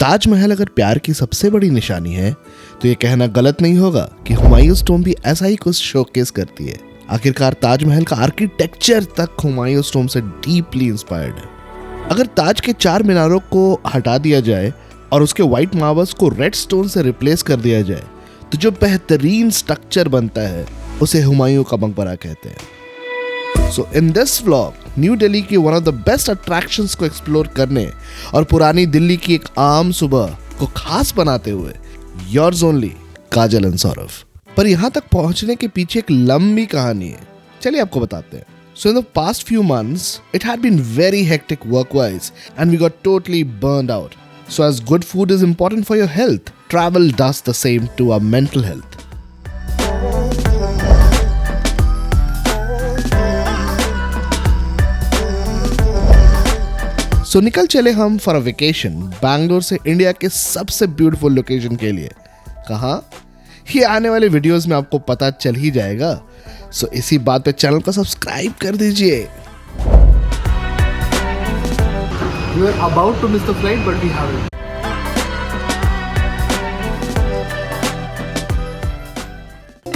ताजमहल अगर प्यार की सबसे बड़ी निशानी है तो ये कहना गलत नहीं होगा कि हुमायूंस टॉम्ब भी ऐसा ही कुछ शोकेस करती है। आखिरकार ताजमहल का आर्किटेक्चर तक हुमायूंस टॉम्ब से डीपली इंस्पायर्ड है। अगर ताज के 4 मीनारों को हटा दिया जाए और उसके व्हाइट मार्बल्स को रेड स्टोन से रिप्लेस कर दिया जाए तो जो बेहतरीन स्ट्रक्चर बनता है उसे हुमायूं का मकबरा कहते हैं। So in this vlog New Delhi की one of the best attractions को एक्सप्लोर करने और पुरानी दिल्ली की एक आम सुबह को खास बनाते हुए yours only Kajal and Saurabh. पर यहाँ तक पहुँचने के पीछे एक लंबी कहानी है, चलिए आपको बताते हैं। So in the past few months, it had been very hectic work-wise and we got totally burned out. So as good food is important for your health, travel does the same to our mental health. So निकल चले हम for a vacation Bangalore से India के सबसे beautiful location के लिए। कहाँ? ये आने वाले वीडियोस में आपको पता चल ही जाएगा। सो इसी बात पे चैनल को सब्सक्राइब कर दीजिए। We were about to miss the flight, but we haven't.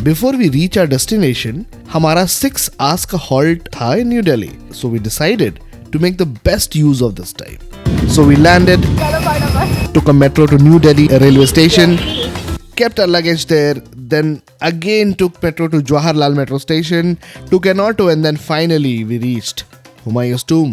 Before we reach our destination, हमारा 6 hours का halt था in New Delhi. So we decided to make the best use of this time. So we landed, took a metro to New Delhi railway station, kept our luggage there, then again took metro to Jawaharlal metro station, took an auto and then finally we reached Humayun's tomb.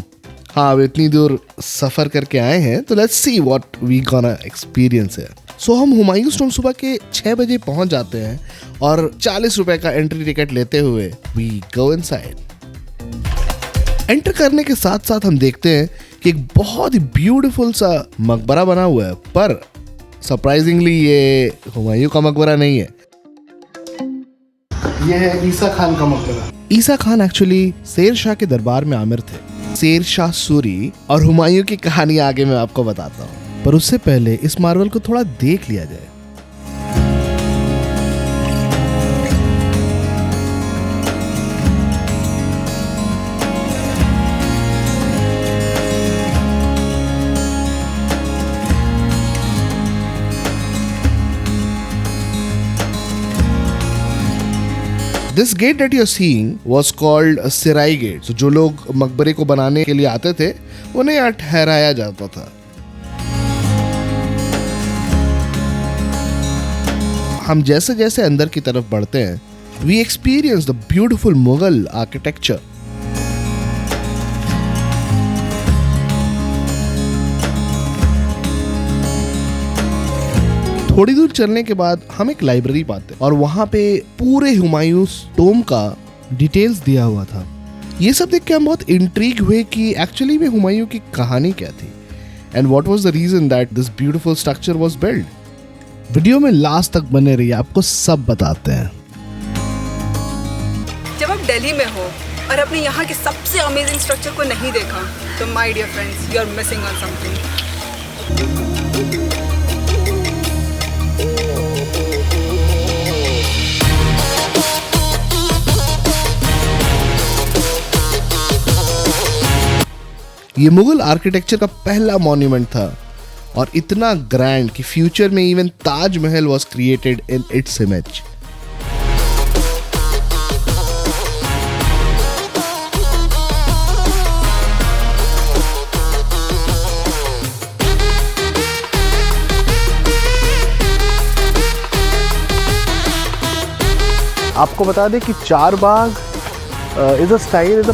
हाँ, अब इतनी दूर सफर करके आए हैं तो let's see what we gonna experience here. So हम Humayun's tomb सुबह के 6 बजे पहुंच जाते हैं और 40 रुपए का एंट्री टिकट लेते हुए we go inside. एंटर करने के साथ साथ हम देखते हैं कि एक बहुत ही ब्यूटीफुल सा मकबरा बना हुआ है, पर सरप्राइजिंगली ये हुमायूं का मकबरा नहीं है। ये है ईसा खान का मकबरा। ईसा खान एक्चुअली शेर शाह के दरबार में आमिर थे। शेर शाह सूरी और हुमायूं की कहानी आगे मैं आपको बताता हूँ, पर उससे पहले इस मार्बल को थोड़ा देख लिया जाए। This gate that you're seeing was called सिराई गेट। So, जो लोग मकबरे को बनाने के लिए आते थे उन्हें यहाँ ठहराया जाता था। हम जैसे जैसे अंदर की तरफ बढ़ते हैं we experience the beautiful Mughal architecture. थोड़ी दूर चलने के बाद हम एक लाइब्रेरी पाते और वहां पे पूरे हुमायूंस टॉम्ब का डिटेल्स दिया हुआ था। ये सब देख के हम बहुत इंट्रीग हुए कि एक्चुअली में हुमायूं की कहानी क्या थी and what was the reason that this beautiful structure was build. Video में लास्ट तक बने रहिए, आपको सब बताते हैं। जब आप दिल्ली में हो और अपने यहाँ के सबसे अमेजिंग स्ट्रक्चर को नहीं देखा तो my dear friends, you are missing on something. ये मुगल आर्किटेक्चर का पहला मॉन्यूमेंट था और इतना ग्रैंड कि फ्यूचर में even Taj Mahal was created in its image. आपको बता दें कि Char Bagh is a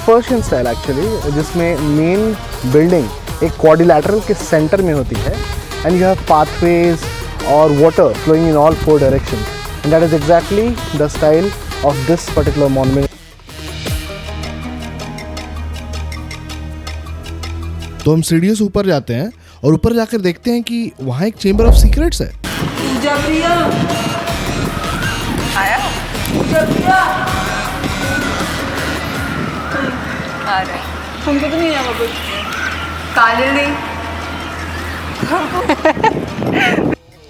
Persian style actually, जिसमें मेन बिल्डिंग एक क्वाड्रिलैटरल के सेंटर में होती है एंड यू हैव पाथवेज और water flowing in all 4 directions and that is exactly the style of this particular monument. तो हम सीढ़ियों से ऊपर जाते हैं और ऊपर जाकर देखते हैं कि वहाँ एक चेंबर ऑफ सीक्रेट्स है। हमको तो नहीं आया कुछ, काले नहीं।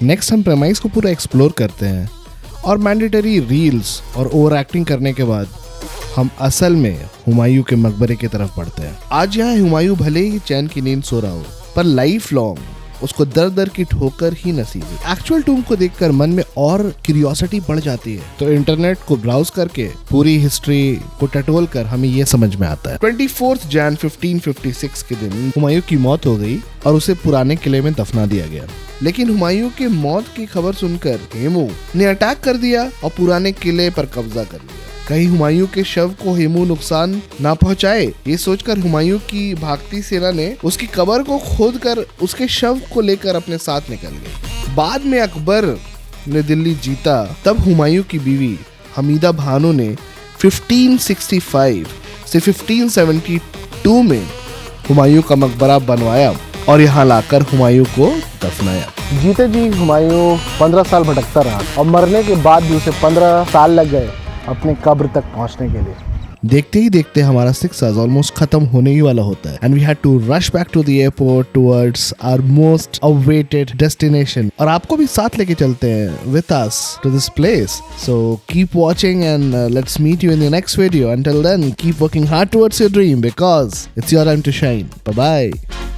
नेक्स्ट हम प्रेमाइस को पूरा एक्सप्लोर करते हैं और मैंडेटरी रील्स और ओवर एक्टिंग करने के बाद हम असल में हुमायूं के मकबरे की तरफ बढ़ते हैं। आज यहाँ हुमायूं भले ही चैन की नींद सो रहा हो, पर लाइफ लॉन्ग उसको दर दर की ठोकर ही नसीब हुई। एक्चुअल टूम को देखकर मन में और क्यूरियोसिटी बढ़ जाती है, तो इंटरनेट को ब्राउज करके पूरी हिस्ट्री को टटोल कर हमें ये समझ में आता है 24 जैन 1556 के दिन हुमायूं की मौत हो गई और उसे पुराने किले में दफना दिया गया। लेकिन हुमायूं के मौत की खबर सुनकर हेमू ने अटैक कर दिया और पुराने किले पर कब्जा कर लिया। कहीं हुमायूं के शव को हेमू नुकसान ना पहुंचाए, ये सोचकर हुमायूं की भागती सेना ने उसकी कब्र को खोदकर उसके शव को लेकर अपने साथ निकल गई। बाद में अकबर ने दिल्ली जीता, तब हुमायूं की बीवी हमीदा भानु ने 1565 से 1572 में हुमायूं का मकबरा बनवाया और यहाँ लाकर हुमायूं को दफनाया। जीते जी हुमायूं 15 साल भटकता रहा और मरने के बाद भी उसे 15 साल लग गए अपने कब्र तक पहुंचने के लिए। देखते ही देखते हमारा 6 आवर्स ऑलमोस्ट खत्म होने ही वाला होता है and we had to rush back to the airport towards our most awaited destination. और आपको भी साथ लेके चलते हैं with us to this place. So keep watching and let's meet you in the next video. Until then, keep working hard towards your dream because it's your time to shine. Bye bye.